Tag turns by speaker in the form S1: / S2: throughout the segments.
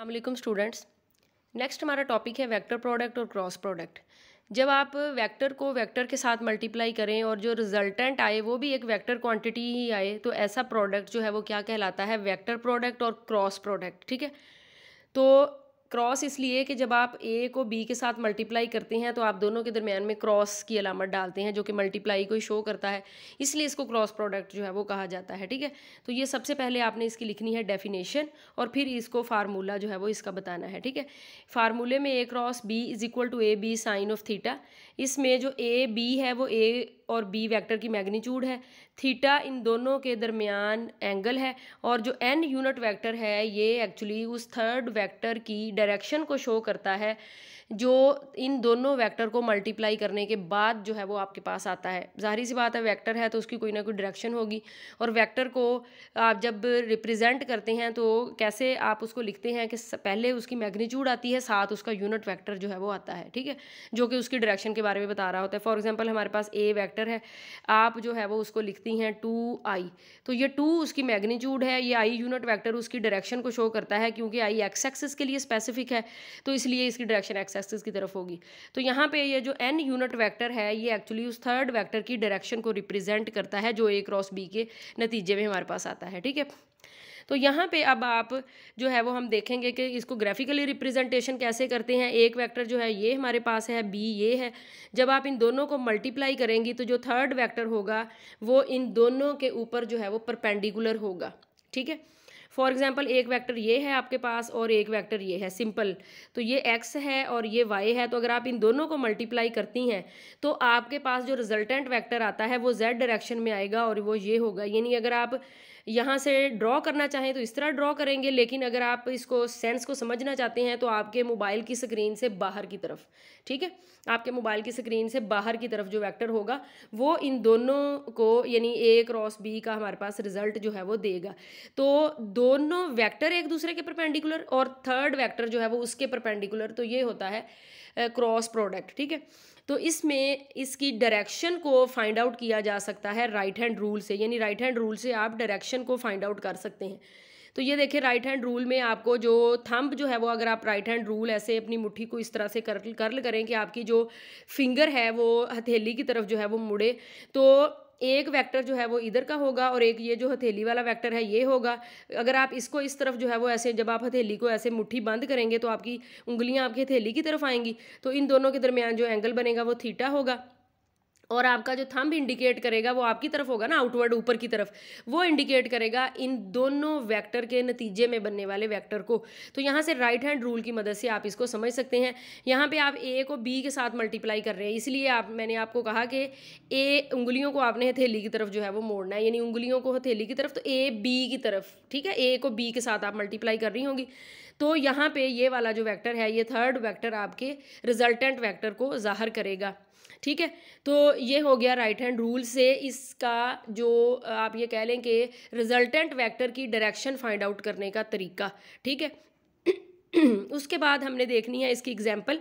S1: अस्सलाम students. Next हमारा topic है वेक्टर प्रोडक्ट और क्रॉस प्रोडक्ट। जब आप वेक्टर को वेक्टर के साथ मल्टीप्लाई करें और जो रिजल्टेंट आए वो भी एक वेक्टर क्वांटिटी ही आए तो ऐसा प्रोडक्ट जो है वो क्या कहलाता है? वेक्टर प्रोडक्ट और क्रॉस प्रोडक्ट। ठीक है, तो क्रॉस इसलिए कि जब आप ए को बी के साथ मल्टीप्लाई करते हैं तो आप दोनों के दरमियान में क्रॉस की अलामत डालते हैं जो कि मल्टीप्लाई को शो करता है, इसलिए इसको क्रॉस प्रोडक्ट जो है वो कहा जाता है। ठीक है, तो ये सबसे पहले आपने इसकी लिखनी है डेफिनेशन और फिर इसको फार्मूला जो है वो इसका बताना है। ठीक है, फार्मूले में A cross B is equal to A B sine of theta. इसमें जो ए बी है वो ए और बी वेक्टर की मैग्नीट्यूड है, थीटा इन दोनों के दरमियान एंगल है, और जो एन यूनिट वेक्टर है ये एक्चुअली उस थर्ड वेक्टर की डायरेक्शन को शो करता है जो इन दोनों वेक्टर को मल्टीप्लाई करने के बाद जो है वो आपके पास आता है। जाहिर सी बात है, वेक्टर है तो उसकी कोई ना कोई डायरेक्शन होगी, और वेक्टर को आप जब रिप्रेजेंट करते हैं तो कैसे आप उसको लिखते हैं कि पहले उसकी मैग्नीट्यूड आती है, साथ उसका यूनिट वेक्टर जो है वो आता है। ठीक है, जो कि उसकी डायरेक्शन के बारे में बता रहा होता है। फॉर एग्जांपल हमारे पास ए वेक्टर है, आप जो है वो उसको लिखती हैं 2i, तो ये 2 उसकी मैग्नीट्यूड है, ये i यूनिट वेक्टर उसकी डायरेक्शन को शो करता है, क्योंकि i एक्स एक्सिस के लिए स्पेसिफिक है तो इसलिए इसकी डायरेक्शन एक्स एक्सिस की तरफ होगी। तो यहाँ पे ये जो n यूनिट वेक्टर है ये एक्चुअली उस थर्ड वेक्टर की डायरेक्शन को रिप्रेजेंट करता है जो a क्रॉस b के नतीजे में हमारे पास आता है। ठीक है, तो यहाँ पे अब आप जो है वो हम देखेंगे कि इसको ग्राफिकली रिप्रेजेंटेशन कैसे करते हैं। एक वेक्टर जो है ये हमारे पास है, बी ये है। जब आप इन दोनों को मल्टीप्लाई करेंगी तो जो थर्ड वेक्टर होगा वो इन दोनों के ऊपर जो है वो परपेंडिकुलर होगा। ठीक है, फॉर एग्जांपल एक वेक्टर ये है आपके पास और एक वेक्टर ये है, सिंपल। तो ये x है और ये y है, तो अगर आप इन दोनों को मल्टीप्लाई करती हैं तो आपके पास जो रिजल्टेंट वेक्टर आता है वो z डायरेक्शन में आएगा और वो ये होगा। यानी अगर आप यहाँ से ड्रॉ करना चाहें तो इस तरह ड्रॉ करेंगे, लेकिन अगर आप इसको सेंस को समझना चाहते हैं तो आपके मोबाइल की स्क्रीन से बाहर की तरफ, ठीक है, आपके मोबाइल की स्क्रीन से बाहर की तरफ जो वेक्टर होगा वो इन दोनों को यानी ए क्रॉस बी का हमारे पास रिजल्ट जो है वो देगा। तो दोनों वेक्टर एक दूसरे के परपेंडिकुलर और थर्ड वेक्टर जो है वो उसके परपेंडिकुलर, तो ये होता है क्रॉस प्रोडक्ट। ठीक है, तो इसमें इसकी डायरेक्शन को फाइंड आउट किया जा सकता है राइट हैंड रूल से, यानी राइट हैंड रूल से आप डायरेक्शन को फाइंड आउट कर सकते हैं। तो ये देखिए राइट हैंड रूल में आपको जो थंब जो है वो, अगर आप राइट हैंड रूल ऐसे अपनी मुट्ठी को इस तरह से कर्ल करें कि आपकी जो फिंगर है वो हथेली की तरफ जो है वो मुड़े, तो एक वेक्टर जो है वो इधर का होगा और एक ये जो हथेली वाला वेक्टर है ये होगा। अगर आप इसको इस तरफ जो है वो ऐसे, जब आप हथेली को ऐसे मुट्ठी बंद करेंगे तो आपकी उंगलियां आपकी हथेली की तरफ आएंगी, तो इन दोनों के दरमियान जो एंगल बनेगा वो थीटा होगा, और आपका जो थंब इंडिकेट करेगा वो आपकी तरफ होगा ना, आउटवर्ड ऊपर की तरफ, वो इंडिकेट करेगा इन दोनों वेक्टर के नतीजे में बनने वाले वेक्टर को। तो यहाँ से राइट हैंड रूल की मदद से आप इसको समझ सकते हैं। यहाँ पे आप ए को बी के साथ मल्टीप्लाई कर रहे हैं, इसलिए मैंने आपको कहा कि ए उंगलियों को आपने हथेली की तरफ जो है वो मोड़ना है, यानी उंगलियों को हथेली की तरफ, तो ए बी की तरफ। ठीक है, ए को बी के साथ आप मल्टीप्लाई कर रही होंगी, तो यहाँ पे ये वाला जो वेक्टर है ये थर्ड वेक्टर आपके रिजल्टेंट वेक्टर को जाहिर करेगा। ठीक है, तो ये हो गया राइट हैंड रूल से इसका जो आप ये कह लें कि रिजल्टेंट वेक्टर की डायरेक्शन फाइंड आउट करने का तरीका। ठीक है, उसके बाद हमने देखनी है इसकी एग्जांपल।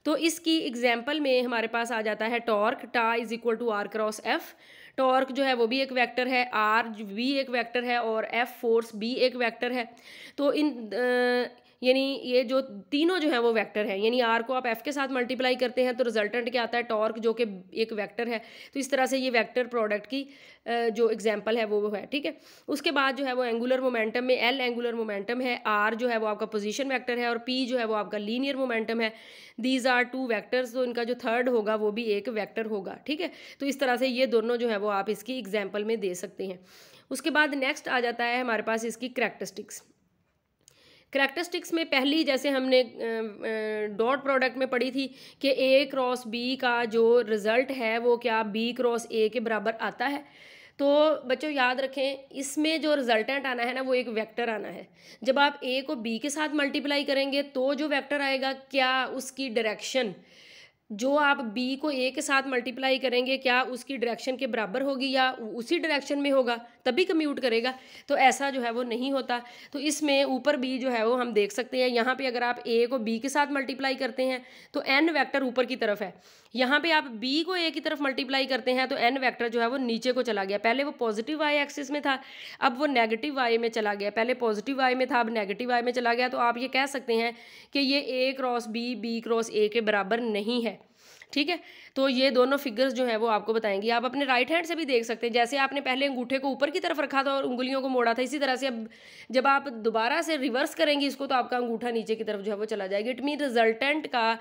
S1: तो इसकी एग्जांपल में हमारे पास आ जाता है torque, tau is equal to r cross F. Torque जो है वो भी एक वेक्टर है, आर भी एक वेक्टर है और एफ फोर्स भी एक वेक्टर है। तो यानी ये जो तीनों जो है वो वेक्टर है, यानी आर को आप एफ के साथ मल्टीप्लाई करते हैं तो रिजल्टेंट क्या आता है? टॉर्क, जो कि एक वेक्टर है। तो इस तरह से ये वेक्टर प्रोडक्ट की जो एग्जांपल है वो है। ठीक है, उसके बाद जो है वो एंगुलर मोमेंटम में एल एंगुलर मोमेंटम है, आर जो है वो आपका पोजीशन वेक्टर है और पी जो है वो आपका लीनियर मोमेंटम है। दीज आर टू वेक्टर्स, तो इनका जो थर्ड होगा वो भी एक वेक्टर होगा। ठीक है, तो इस तरह से ये दोनों जो है वो आप इसकी एग्जाम्पल में दे सकते हैं। उसके बाद नेक्स्ट आ जाता है हमारे पास इसकी करैक्टरिस्टिक्स। करैक्टरिस्टिक्स में पहली जैसे हमने डॉट प्रोडक्ट में पढ़ी थी कि ए क्रॉस बी का जो रिज़ल्ट है वो क्या बी क्रॉस ए के बराबर आता है। तो बच्चों याद रखें, इसमें जो रिजल्टेंट आना है ना वो एक वेक्टर आना है। जब आप ए को बी के साथ मल्टीप्लाई करेंगे तो जो वेक्टर आएगा क्या उसकी डायरेक्शन, जो आप बी को ए के साथ मल्टीप्लाई करेंगे क्या उसकी डायरेक्शन के बराबर होगी या उसी डायरेक्शन में होगा तभी कम्यूट करेगा। तो ऐसा जो है वो नहीं होता। तो इसमें ऊपर बी जो है वो हम देख सकते हैं, यहाँ पे अगर आप ए को बी के साथ मल्टीप्लाई करते हैं तो एन वेक्टर ऊपर की तरफ है, यहाँ पे आप b को a की तरफ मल्टीप्लाई करते हैं तो n वेक्टर जो है वो नीचे को चला गया, पहले वो पॉजिटिव y एक्सिस में था, अब वो नेगेटिव y में चला गया, पहले पॉजिटिव y में था अब नेगेटिव y में चला गया। तो आप ये कह सकते हैं कि ये a cross b cross a के बराबर नहीं है, ठीक है। तो ये दोनों फिगर्स जो है वो आपको बताएंगी। आप अपने राइट हैंड से भी देख सकते हैं, जैसे आपने पहले अंगूठे को ऊपर की तरफ रखा था और उंगलियों को मोड़ा था, इसी तरह से अब जब आप दोबारा से रिवर्स करेंगे इसको तो आपका अंगूठा नीचे की तरफ जो है वो चला जाएगा। इट मीन रिजल्टेंट का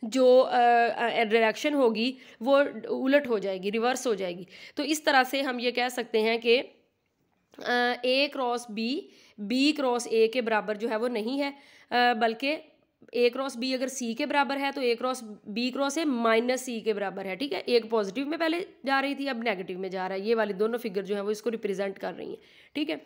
S1: जो डायरेक्शन होगी वो उलट हो जाएगी, रिवर्स हो जाएगी। तो इस तरह से हम ये कह सकते हैं कि a cross b cross a के बराबर जो है वो नहीं है, बल्कि a क्रॉस b अगर c के बराबर है तो a cross b cross a minus c के बराबर है, ठीक है। एक पॉजिटिव में पहले जा रही थी अब नेगेटिव में जा रहा है, ये वाली दोनों फिगर जो है वो इसको रिप्रेजेंट कर रही हैं, ठीक है।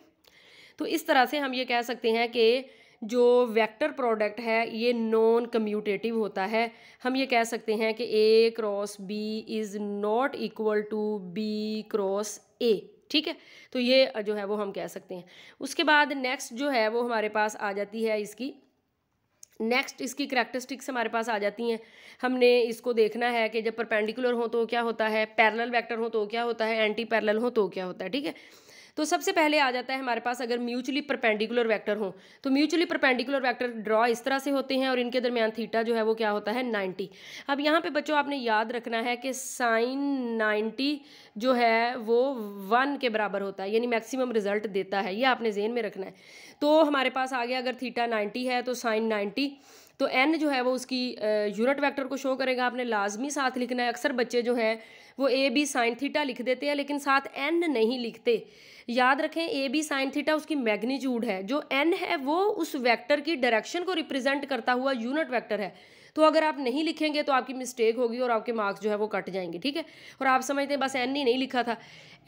S1: तो इस तरह से हम ये कह सकते हैं कि जो वेक्टर प्रोडक्ट है ये नॉन कम्यूटेटिव होता है। हम ये कह सकते हैं कि a cross b is not equal to b cross a, ठीक है। तो ये जो है वो हम कह सकते हैं। उसके बाद नेक्स्ट जो है वो हमारे पास आ जाती है इसकी करैक्टरिस्टिक्स हमारे पास आ जाती हैं। हमने इसको देखना है कि जब परपेंडिकुलर हो तो क्या होता है, पैरेलल वेक्टर हो तो क्या होता है, एंटी पैरेलल हो तो क्या होता है, ठीक है। तो सबसे पहले आ जाता है हमारे पास अगर म्यूचुअली परपेंडिकुलर वेक्टर हो तो म्यूचुअली परपेंडिकुलर वेक्टर ड्रॉ इस तरह से होते हैं और इनके दरमियान थीटा जो है वो क्या होता है 90। अब यहाँ पे बच्चों आपने याद रखना है कि साइन 90 जो है वो 1 के बराबर होता है, यानी मैक्सिमम रिजल्ट देता है, ये आपने ज़हन में रखना है। तो हमारे पास आ गया अगर थीटा 90 है तो साइन 90, तो n जो है वो उसकी यूनिट वेक्टर को शो करेगा, आपने लाजमी साथ लिखना है। अक्सर बच्चे जो हैं वो ए बी साइन थीटा लिख देते हैं लेकिन साथ n नहीं लिखते। याद रखें ए बी साइन थीटा उसकी मैग्नीट्यूड है, जो n है वो उस वेक्टर की डायरेक्शन को रिप्रेजेंट करता हुआ यूनिट वेक्टर है। तो अगर आप नहीं लिखेंगे तो आपकी मिस्टेक होगी और आपके मार्क्स जो है वो कट जाएंगे, ठीक है। और आप समझते हैं बस n ही नहीं लिखा था,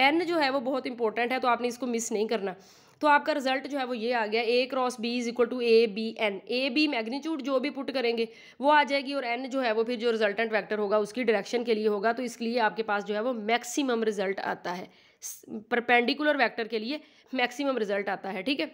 S1: n जो है वो बहुत इंपॉर्टेंट है तो आपने इसको मिस नहीं करना। तो आपका रिजल्ट जो है वो ये आ गया a cross b is equal to A b n. A b magnitude जो भी पुट करेंगे वो आ जाएगी और n जो है वो फिर जो रिजल्टेंट वेक्टर होगा उसकी डायरेक्शन के लिए होगा। तो इसलिए आपके पास जो है वो मैक्सिमम रिजल्ट आता है, परपेंडिकुलर वेक्टर के लिए मैक्सिमम रिजल्ट आता है, ठीक है।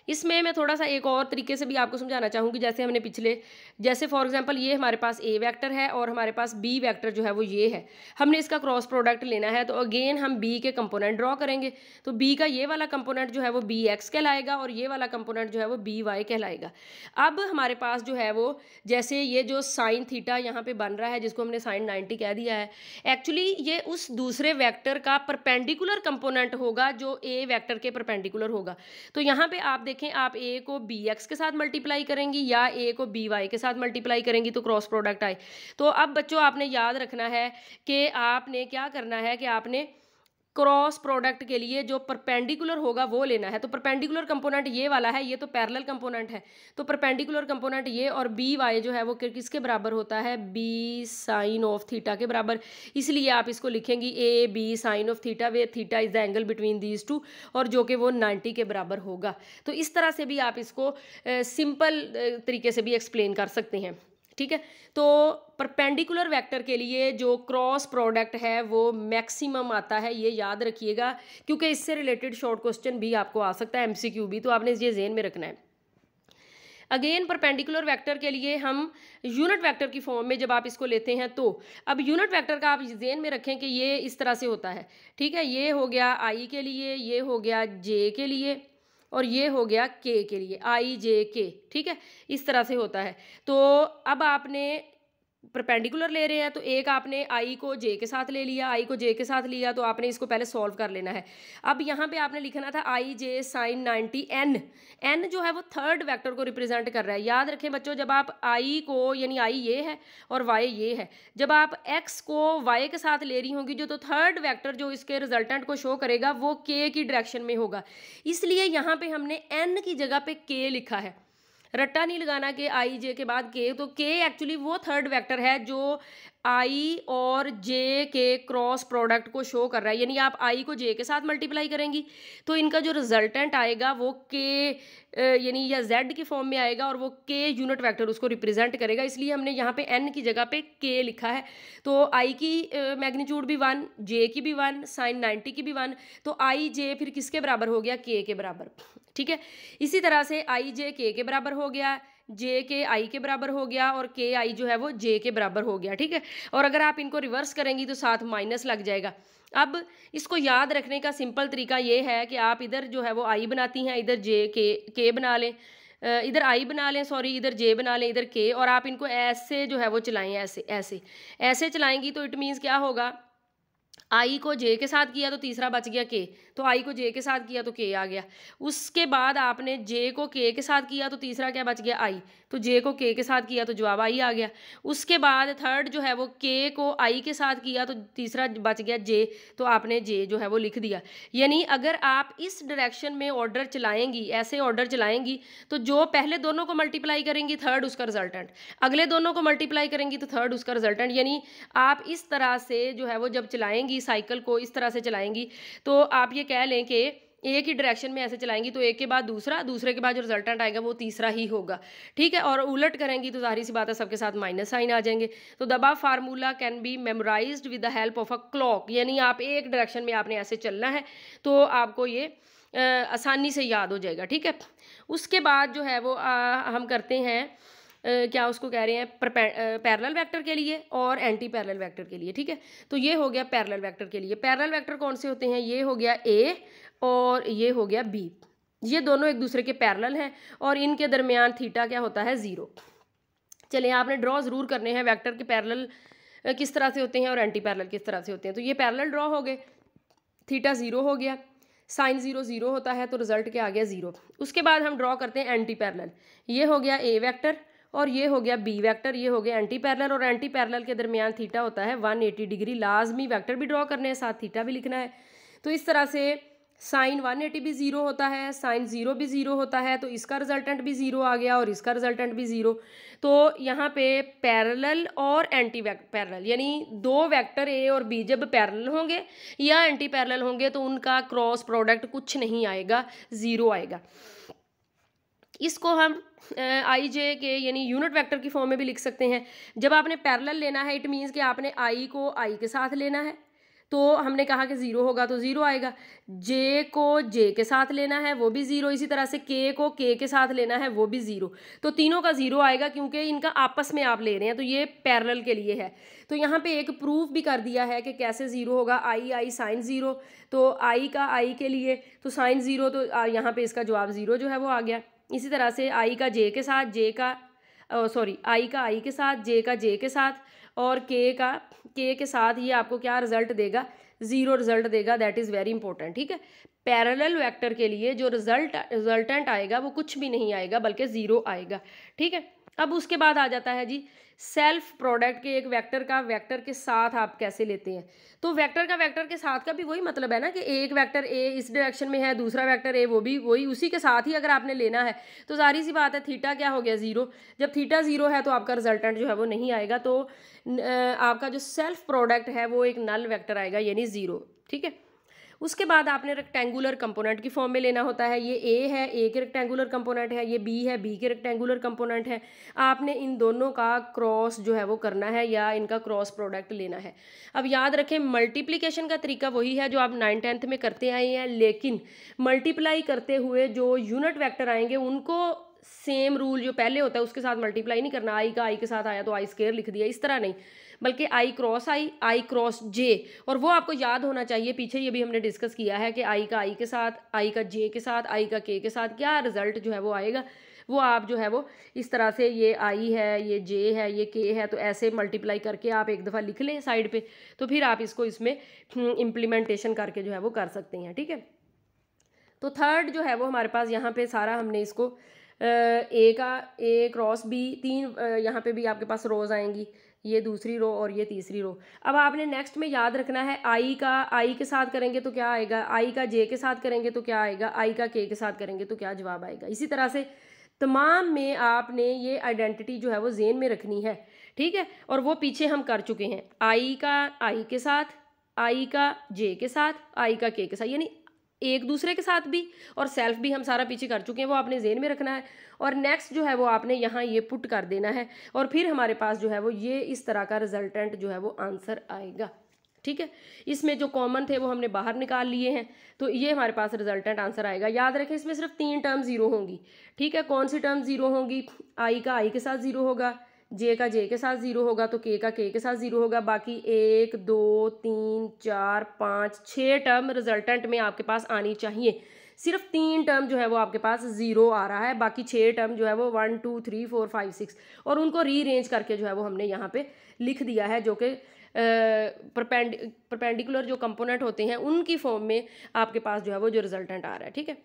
S1: इसमें मैं थोड़ा सा एक और तरीके से भी आपको समझाना चाहूँगी, जैसे हमने जैसे फॉर एग्जांपल ये हमारे पास ए वेक्टर है और हमारे पास बी वेक्टर जो है वो ये है, हमने इसका क्रॉस प्रोडक्ट लेना है तो अगेन हम बी के कंपोनेंट ड्रॉ करेंगे। तो बी का ये वाला कंपोनेंट जो है वो बी एक्स कहलाएगा और ये वाला कंपोनेंट जो है वो बी वाई कहलाएगा। अब हमारे पास जो है वो जैसे ये जो साइन थीटा यहाँ पे बन रहा है जिसको हमने साइन 90 कह दिया है, एक्चुअली ये उस दूसरे वेक्टर का परपेंडिकुलर कंपोनेंट होगा जो ए वेक्टर के परपेंडिकुलर होगा। तो यहाँ पे आप देखें, आप a को bx के साथ मल्टीप्लाई करेंगी या a को by के साथ मल्टीप्लाई करेंगी तो क्रॉस प्रोडक्ट आए। तो अब बच्चों आपने याद रखना है कि आपने क्या करना है कि आपने क्रॉस प्रोडक्ट के लिए जो परपेंडिकुलर होगा वो लेना है। तो परपेंडिकुलर कंपोनेंट ये वाला है, ये तो पैरेलल कंपोनेंट है, तो परपेंडिकुलर कंपोनेंट ये और बी वाई जो है वो किसके बराबर होता है, बी साइन ऑफ थीटा के बराबर। इसलिए आप इसको लिखेंगी A B sine of theta where theta is the angle between these two, और जो कि वो 90 के बराबर होगा। तो इस तरह से भी आप इसको सिंपल तरीके से भी एक्सप्लेन कर सकते हैं, ठीक है। तो परपेंडिकुलर वेक्टर के लिए जो क्रॉस प्रोडक्ट है वो मैक्सिमम आता है, ये याद रखिएगा, क्योंकि इससे रिलेटेड शॉर्ट क्वेश्चन भी आपको आ सकता है, एमसीक्यू भी, तो आपने ये ज़हन में रखना है। अगेन परपेंडिकुलर वेक्टर के लिए हम यूनिट वेक्टर की फॉर्म में जब आप इसको लेते हैं तो अब यूनिट वेक्टर का आप ज़हन में रखें कि ये इस तरह से होता है, ठीक है। ये हो गया आई के लिए, ये हो गया जे के लिए और ये हो गया के लिए, आई जे के, ठीक है, इस तरह से होता है। तो अब आपने परपेंडिकुलर ले रहे हैं तो एक आपने आई को जे के साथ ले लिया, आई को जे के साथ लिया, तो आपने इसको पहले सॉल्व कर लेना है। अब यहाँ पे आपने लिखना था आई जे साइन 90 एन, एन जो है वो थर्ड वेक्टर को रिप्रेजेंट कर रहा है। याद रखें बच्चों, जब आप आई को, यानी आई ये है और वाई ये है, जब आप एक्स को वाई के साथ ले रही होंगी जो, तो थर्ड वेक्टर जो इसके रिजल्टेंट को शो करेगा वो के की डायरेक्शन में होगा। इसलिए यहाँ पे हमने एन की जगह पे के लिखा है, रट्टा नहीं लगाना कि आई जे के बाद के, तो के एक्चुअली वो थर्ड वेक्टर है जो आई और जे के क्रॉस प्रोडक्ट को शो कर रहा है, यानी आप आई को जे के साथ मल्टीप्लाई करेंगी तो इनका जो रिजल्टेंट आएगा वो के यानी या जेड के फॉर्म में आएगा और वो के यूनिट वेक्टर उसको रिप्रेजेंट करेगा, इसलिए हमने यहाँ पे एन की जगह पे के लिखा है। तो आई की मैग्नीट्यूड भी 1, जे की भी 1, साइन 90 की भी 1, तो आई जे फिर किसके बराबर हो गया, के बराबर। ठीक है, इसी तरह से आई जे के बराबर हो गया, जे के आई के बराबर हो गया और के आई जो है वो जे के बराबर हो गया। ठीक है, और अगर आप इनको रिवर्स करेंगी तो साथ माइनस लग जाएगा। अब इसको याद रखने का सिंपल तरीका ये है कि आप इधर जो है वो आई बनाती हैं, इधर जे के बना लें, इधर आई बना लें, सॉरी इधर जे बना लें, इधर के, और आप इनको ऐसे जो है वो चलाएं, ऐसे ऐसे ऐसे चलाएंगी तो इट मीन्स क्या होगा, आई को जे के साथ किया तो तीसरा बच गया के, तो आई को जे के साथ किया तो के आ गया। उसके बाद आपने जे को के साथ किया तो तीसरा क्या बच गया, आई, तो जे को के साथ किया तो जवाब आई आ गया। उसके बाद थर्ड जो है वो के को आई के साथ किया तो तीसरा बच गया जे, तो आपने जे जो है वो लिख दिया। यानी अगर आप इस डायरेक्शन में ऑर्डर चलाएंगी, ऐसे ऑर्डर चलाएंगी, तो जो पहले दोनों को मल्टीप्लाई करेंगी थर्ड उसका रिजल्टेंट, अगले दोनों को मल्टीप्लाई करेंगी तो थर्ड उसका रिजल्टेंट, यानी आप इस तरह से जो है वो जब चलाएंगी साइकिल को, इस तरह से चलाएंगी तो आप ये कह लें कि एक ही डायरेक्शन में ऐसे चलाएंगी तो एक के बाद दूसरा, दूसरे के बाद जो रिजल्टेंट आएगा वो तीसरा ही होगा। ठीक है, और उलट करेंगी तो जाहिर सी बात है सबके साथ माइनस साइन आ जाएंगे। तो the above formula can be memorised with the help of a clock, यानी आप एक डायरेक्शन में आपने ऐसे चलना है तो आपको ये आसानी से याद हो जाएगा। ठीक है, उसके बाद जो है वो हम करते हैं क्या उसको कह रहे हैं पैरेलल वेक्टर के लिए और एंटी पैरेलल वेक्टर के लिए। ठीक है, तो ये हो गया पैरेलल वेक्टर के लिए। पैरेलल वेक्टर कौन से होते हैं, ये हो गया ए और ये हो गया बी, ये दोनों एक दूसरे के पैरेलल हैं और इनके दरमियान थीटा क्या होता है, 0। चलिए आपने ड्रॉ ज़रूर करने हैं वेक्टर के पैरेलल किस तरह से होते हैं और एंटी पैरेलल किस तरह से होते हैं। तो ये पैरेलल ड्रॉ हो गए, थीटा 0 हो गया, साइन 0 0 होता है तो रिजल्ट क्या आ गया, 0। उसके बाद हम ड्रॉ करते हैं एंटी पैरेलल, ये हो गया ए वेक्टर और ये हो गया बी वेक्टर, ये हो गया एंटी पैरेलल, और एंटी पैरेलल के दरमियान थीटा होता है 180 डिग्री। लाजमी वेक्टर भी ड्रॉ करने हैं, साथ थीटा भी लिखना है। तो इस तरह से साइन 180 भी 0 होता है, साइन 0 भी 0 होता है, तो इसका रिजल्टेंट भी 0 आ गया और इसका रिजल्टेंट भी 0। तो यहाँ पे पैरेलल और एंटी पैरेलल, यानी दो वेक्टर ए और बी जब पैरेलल होंगे या एंटी पैरेलल होंगे तो उनका क्रॉस प्रोडक्ट कुछ नहीं आएगा, 0 आएगा। इसको हम आई जे के यानी यूनिट वेक्टर की फॉर्म में भी लिख सकते हैं। जब आपने पैरेलल लेना है इट मीन्स कि आपने आई को आई के साथ लेना है, तो हमने कहा कि 0 होगा तो 0 आएगा। जे को जे के साथ लेना है वो भी 0, इसी तरह से के को के साथ लेना है वो भी 0, तो तीनों का 0 आएगा क्योंकि इनका आपस में आप ले रहे हैं, तो ये पैरेलल के लिए है। तो यहाँ पे एक प्रूफ भी कर दिया है कि कैसे 0 होगा, आई आई साइन 0, तो आई का आई के लिए तो साइन 0, तो यहाँ पे इसका जवाब 0 जो है वो आ गया। इसी तरह से आई का जे के साथ, जे का सॉरी आई का आई के साथ, जे का जे के साथ और के का के साथ, ये आपको क्या रिजल्ट देगा, 0 रिजल्ट देगा। That is very important. ठीक है, पैरेलल वेक्टर के लिए जो रिजल्टेंट आएगा वो कुछ भी नहीं आएगा बल्कि 0 आएगा। ठीक है, अब उसके बाद आ जाता है जी सेल्फ प्रोडक्ट के एक वेक्टर का वेक्टर के साथ आप कैसे लेते हैं। तो वेक्टर का वेक्टर के साथ का भी वही मतलब है ना कि एक वेक्टर ए इस डायरेक्शन में है, दूसरा वेक्टर ए वो भी वही, उसी के साथ ही अगर आपने लेना है तो सारी सी बात है थीटा क्या हो गया, 0। जब थीटा 0 है तो आपका रिजल्टेंट जो है वो नहीं आएगा, तो आपका जो सेल्फ प्रोडक्ट है वो एक नल वेक्टर आएगा यानी 0। ठीक है, उसके बाद आपने रेक्टेंगुलर कंपोनेंट की फॉर्म में लेना होता है। ये ए है, ए के रेक्टेंगुलर कंपोनेंट है, ये बी है, बी के रेक्टेंगुलर कंपोनेंट है। आपने इन दोनों का क्रॉस जो है वो करना है या इनका क्रॉस प्रोडक्ट लेना है। अब याद रखें मल्टीप्लिकेशन का तरीका वही है जो आप 9th-10th में करते आए हैं, लेकिन मल्टीप्लाई करते हुए जो यूनिट वेक्टर आएंगे उनको सेम रूल जो पहले होता है उसके साथ मल्टीप्लाई नहीं करना। आई का आई के साथ आया तो आई स्क्वायर लिख दिया, इस तरह नहीं, बल्कि आई क्रॉस जे, और वो आपको याद होना चाहिए। पीछे ये भी हमने डिस्कस किया है कि आई का आई के साथ, आई का जे के साथ, आई का के साथ क्या रिजल्ट जो है वो आएगा, वो आप जो है वो इस तरह से, ये आई है, ये जे है, ये के है, तो ऐसे मल्टीप्लाई करके आप एक दफ़ा लिख लें साइड पे, तो फिर आप इसको इसमें इम्प्लीमेंटेशन करके जो है वो कर सकते हैं। ठीक है, तो थर्ड जो है वो हमारे पास यहाँ पे सारा हमने इसको ए का ए क्रॉस बी, 3 यहाँ पे भी आपके पास रोज आएंगी, ये दूसरी रो और ये तीसरी रो। अब आपने नेक्स्ट में याद रखना है आई का आई के साथ करेंगे तो क्या आएगा, आई का जे के साथ करेंगे तो क्या आएगा, आई का के साथ करेंगे तो क्या जवाब आएगा। इसी तरह से तमाम में आपने ये आइडेंटिटी जो है वो जेन में रखनी है। ठीक है। और वो पीछे हम कर चुके हैं, आई का आई के साथ, आई का जे के साथ, आई का के साथ, यानी एक दूसरे के साथ भी और सेल्फ भी हम सारा पीछे कर चुके हैं, वो आपने जेन में रखना है। और नेक्स्ट जो है वो आपने यहाँ ये पुट कर देना है और फिर हमारे पास जो है वो ये इस तरह का रिजल्टेंट जो है वो आंसर आएगा। ठीक है, इसमें जो कॉमन थे वो हमने बाहर निकाल लिए हैं, तो ये हमारे पास रिजल्टेंट आंसर आएगा। याद रखें इसमें सिर्फ 3 टर्म जीरो होंगी। ठीक है, कौन सी टर्म जीरो होंगी? आई का आई के साथ जीरो होगा, जे का जे के साथ जीरो होगा, तो के का के के साथ जीरो होगा। बाकी 1 2 3 4 5 6 टर्म रिजल्टेंट में आपके पास आनी चाहिए। सिर्फ 3 टर्म जो है वो आपके पास जीरो आ रहा है, बाकी 6 टर्म जो है वो 1 2 3 4 5 6 और उनको रीअरेंज करके जो है वो हमने यहाँ पे लिख दिया है, जो कि परपेंडिकुलर जो कंपोनेंट होते हैं उनकी फॉर्म में आपके पास जो है वो जो रिजल्टेंट आ रहा है। ठीक है,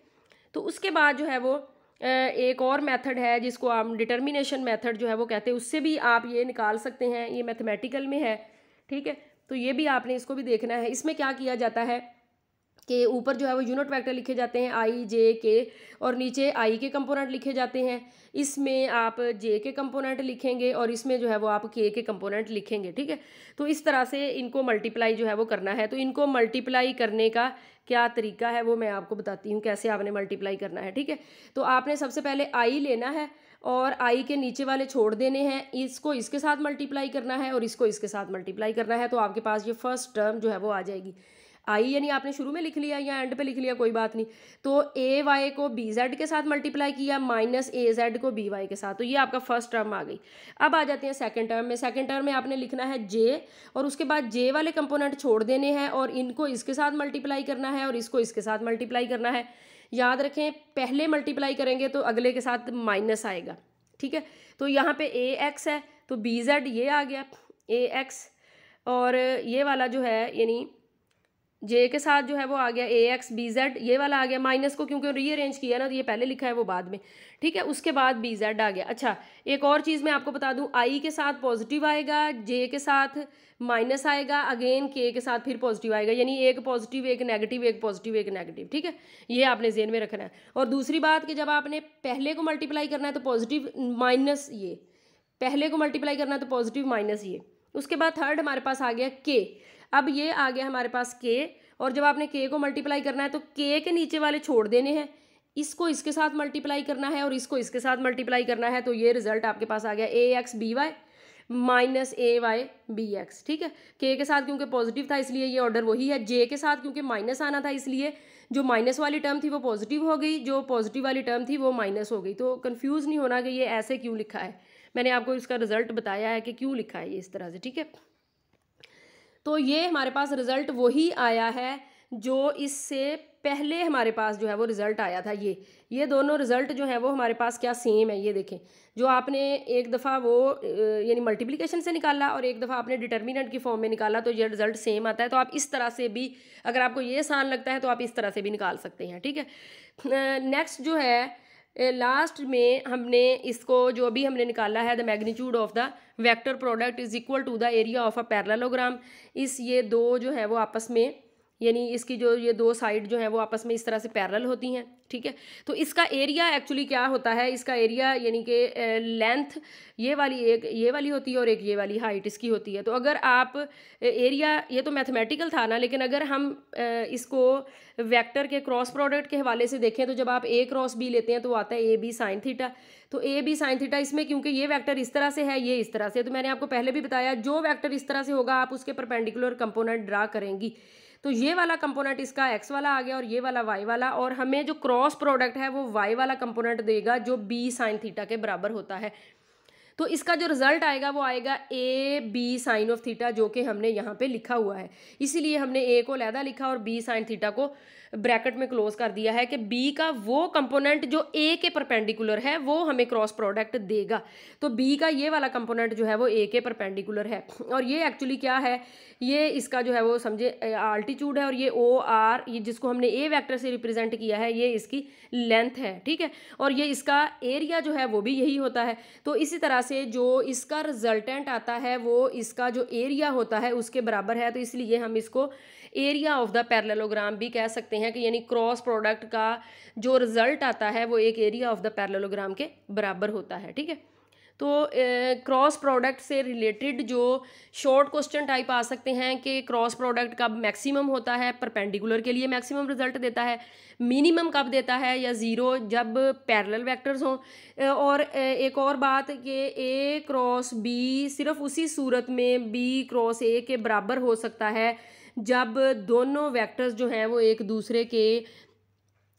S1: तो उसके बाद जो है वो एक और मेथड है जिसको आप डिटर्मिनेशन मेथड जो है वो कहते हैं, उससे भी आप ये निकाल सकते हैं, ये मैथमेटिकल में है। ठीक है, तो ये भी आपने इसको भी देखना है। इसमें क्या किया जाता है कि ऊपर जो है वो यूनिट वेक्टर लिखे जाते हैं आई जे के, और नीचे आई के कंपोनेंट लिखे जाते हैं। इसमें आप जे के कंपोनेंट लिखेंगे और इसमें जो है वो आप के कंपोनेंट लिखेंगे। ठीक है, तो इस तरह से इनको मल्टीप्लाई जो है वो करना है। तो इनको मल्टीप्लाई करने का क्या तरीका है वो मैं आपको बताती हूँ, कैसे आपने मल्टीप्लाई करना है। ठीक है, तो आपने सबसे पहले आई लेना है और आई के नीचे वाले छोड़ देने हैं, इसको इसके साथ मल्टीप्लाई करना है और इसको इसके साथ मल्टीप्लाई करना है। तो आपके पास ये फर्स्ट टर्म जो है वो आ जाएगी। आई यानी आपने शुरू में लिख लिया या एंड पे लिख लिया, कोई बात नहीं। तो ए वाई को बी जेड के साथ मल्टीप्लाई किया माइनस ए जेड को बी वाई के साथ, तो ये आपका फर्स्ट टर्म आ गई। अब आ जाते हैं सेकंड टर्म में। सेकंड टर्म में आपने लिखना है जे और उसके बाद जे वाले कंपोनेंट छोड़ देने हैं और इनको इसके साथ मल्टीप्लाई करना है और इसको इसके साथ मल्टीप्लाई करना है। याद रखें, पहले मल्टीप्लाई करेंगे तो अगले के साथ माइनस आएगा। ठीक है, तो यहाँ पे ए एक्स है तो बी जेड ये आ गया ए एक्स, और ये वाला जो है यानी जे के साथ जो है वो आ गया ए एक्स बी जेड, ये वाला आ गया माइनस को क्योंकि रीअरेंज किया ना, तो ये पहले लिखा है वो बाद में। ठीक है, उसके बाद बी जेड आ गया। अच्छा, एक और चीज़ मैं आपको बता दूं, आई के साथ पॉजिटिव आएगा, जे के साथ माइनस आएगा, अगेन के साथ फिर पॉजिटिव आएगा, यानी एक पॉजिटिव एक नेगेटिव एक पॉजिटिव एक नेगेटिव। ठीक है, ये आपने जेन में रखना है। और दूसरी बात कि जब आपने पहले को मल्टीप्लाई करना है तो पॉजिटिव माइनस ये, पहले को मल्टीप्लाई करना है तो पॉजिटिव माइनस ये। उसके बाद थर्ड हमारे पास आ गया के। अब ये आ गया हमारे पास के, और जब आपने के को मल्टीप्लाई करना है तो के नीचे वाले छोड़ देने हैं, इसको इसके साथ मल्टीप्लाई करना है और इसको इसके साथ मल्टीप्लाई करना है। तो ये रिजल्ट आपके पास आ गया ए एक्स बी वाई माइनस ए वाई बी एक्स। ठीक है, के साथ क्योंकि पॉजिटिव था इसलिए ये ऑर्डर वही है, जे के साथ क्योंकि माइनस आना था इसलिए जो माइनस वाली टर्म थी वो पॉजिटिव हो गई, जो पॉजिटिव वाली टर्म थी वो माइनस हो गई। तो कंफ्यूज नहीं होना कि ये ऐसे क्यों लिखा है, मैंने आपको इसका रिजल्ट बताया है कि क्यों लिखा है ये इस तरह से। ठीक है, तो ये हमारे पास रिजल्ट वही आया है जो इससे पहले हमारे पास जो है वो रिजल्ट आया था। ये दोनों रिजल्ट जो है वो हमारे पास क्या सेम है, ये देखें। जो आपने एक दफ़ा वो यानी मल्टीप्लिकेशन से निकाला और एक दफ़ा आपने डिटर्मिनेंट की फॉर्म में निकाला, तो ये रिजल्ट सेम आता है। तो आप इस तरह से भी, अगर आपको ये आसान लगता है तो आप इस तरह से भी निकाल सकते हैं। ठीक है, नेक्स्ट जो है लास्ट में हमने इसको जो अभी हमने निकाला है, the magnitude of the vector product is equal to the area of a parallelogram. ये दो जो है वो आपस में, यानी इसकी जो ये दो साइड जो है वो आपस में इस तरह से पैरेलल होती हैं। ठीक है, तो इसका एरिया एक्चुअली क्या होता है, इसका एरिया यानी कि लेंथ ये वाली एक ये वाली होती है और एक ये वाली हाइट इसकी होती है। तो अगर आप एरिया, ये तो मैथमेटिकल था ना, लेकिन अगर हम इसको वेक्टर के क्रॉस प्रोडक्ट के हवाले से देखें तो जब आप ए क्रॉस बी लेते हैं तो आता है ए बी साइन थीटा। तो ए बी साइन थीटा, इसमें क्योंकि ये वेक्टर इस तरह से है, ये इस तरह से, तो मैंने आपको पहले भी बताया जो वेक्टर इस तरह से होगा आप उसके परपेंडिकुलर कंपोनेंट ड्रा करेंगी। तो ये वाला कंपोनेंट इसका एक्स वाला आ गया और ये वाला वाई वाला, और हमें जो क्रॉस प्रोडक्ट है वो वाई वाला कंपोनेंट देगा जो बी साइन थीटा के बराबर होता है। तो इसका जो रिजल्ट आएगा वो आएगा a B sine of theta, जो कि हमने यहाँ पे लिखा हुआ है। इसीलिए हमने ए को अलहदा लिखा और बी साइन थीटा को ब्रैकेट में क्लोज कर दिया है कि बी का वो कंपोनेंट जो ए के परपेंडिकुलर है वो हमें क्रॉस प्रोडक्ट देगा। तो बी का ये वाला कंपोनेंट जो है वो ए के परपेंडिकुलर है, और ये एक्चुअली क्या है, ये इसका जो है वो समझे आल्टीट्यूड है, और ये ओ आर, ये जिसको हमने ए वेक्टर से रिप्रेजेंट किया है, ये इसकी लेंथ है। ठीक है, और ये इसका एरिया जो है वो भी यही होता है। तो इसी तरह से जो इसका रिजल्टेंट आता है वो इसका जो एरिया होता है उसके बराबर है। तो इसलिए हम इसको एरिया ऑफ द पैरेललोग्राम भी कह सकते हैं कि यानी क्रॉस प्रोडक्ट का जो रिजल्ट आता है वो एक एरिया ऑफ द पैरेललोग्राम के बराबर होता है। ठीक है, तो क्रॉस प्रोडक्ट से रिलेटेड जो शॉर्ट क्वेश्चन टाइप आ सकते हैं कि क्रॉस प्रोडक्ट कब मैक्सिमम होता है, परपेंडिकुलर के लिए मैक्सिमम रिजल्ट देता है, मिनिमम कब देता है, या ज़ीरो जब पैरेलल वेक्टर्स हों। और एक और बात कि ए क्रॉस बी सिर्फ उसी सूरत में बी क्रॉस ए के बराबर हो सकता है जब दोनों वेक्टर्स जो हैं वो एक दूसरे के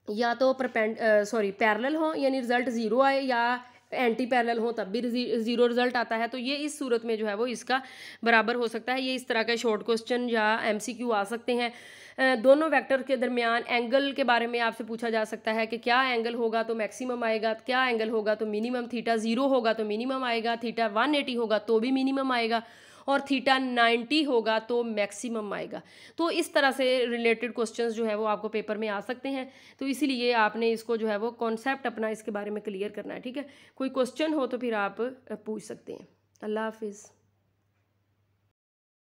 S1: या तो पैरेलल हो, यानी रिजल्ट ज़ीरो आए, या एंटी पैरेलल हो तब भी ज़ीरो रिजल्ट आता है। तो ये इस सूरत में जो है वो इसका बराबर हो सकता है। ये इस तरह के शॉर्ट क्वेश्चन या एमसीक्यू आ सकते हैं। दोनों वेक्टर के दरमियान एंगल के बारे में आपसे पूछा जा सकता है कि क्या एंगल होगा तो मैक्सिमम आएगा, क्या एंगल होगा तो मिनिमम, थीटा 0 होगा तो मिनिमम आएगा, थीटा 180 होगा तो भी मिनिमम आएगा, और थीटा 90 होगा तो मैक्सिमम आएगा। तो इस तरह से रिलेटेड क्वेश्चंस जो है वो आपको पेपर में आ सकते हैं। तो इसीलिए आपने इसको जो है वो कॉन्सेप्ट अपना इसके बारे में क्लियर करना है, ठीक है। कोई क्वेश्चन हो तो फिर आप पूछ सकते हैं। अल्लाह हाफिज़।